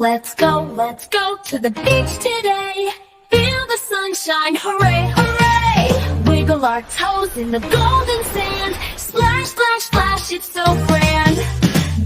Let's go to the beach today. Feel the sunshine, hooray, hooray. Wiggle our toes in the golden sand. Splash, splash, splash, it's so grand.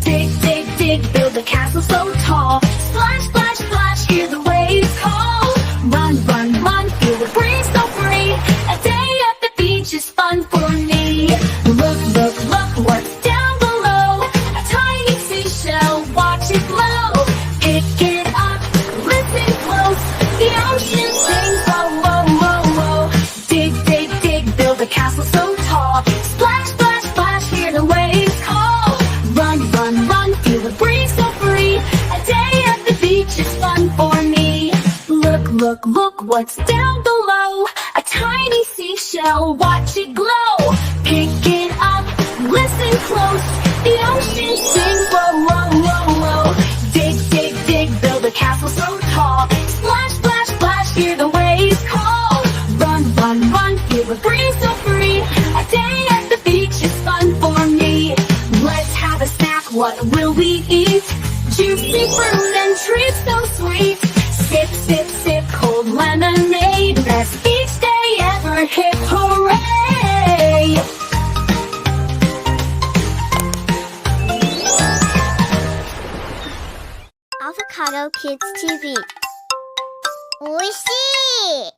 Dig, dig, dig, build a castle so tall. Splash, splash, splash, hear the waves call. Run, run, run, feel the breeze so free. A day at the beach is fun for me. Look, look, look, what's down below. A tiny seashell, watch it flow. Pick it up, listen close. The ocean sings, whoa, whoa, whoa, whoa. Dig, dig, dig, build a castle so tall. Splash, splash, splash, hear the waves call. Run, run, run, feel the breeze so free. A day at the beach is fun for me. Look, look, look, what's down below. A tiny seashell, watch it glow. Pick it up, listen close. The ocean sings, whoa, whoa, whoa, whoa. Dig, dig, dig, build a castle so tall. Splash, splash, splash, hear the waves call. Run, run, run, feel the breeze so free. A day at the beach is fun for me. Let's have a snack, what will we eat? Juicy fruit and treats so sweet. Sip, sip, sip, cold lemonade. Best beach day ever, hip hooray! Avocado Kids TV. おいしい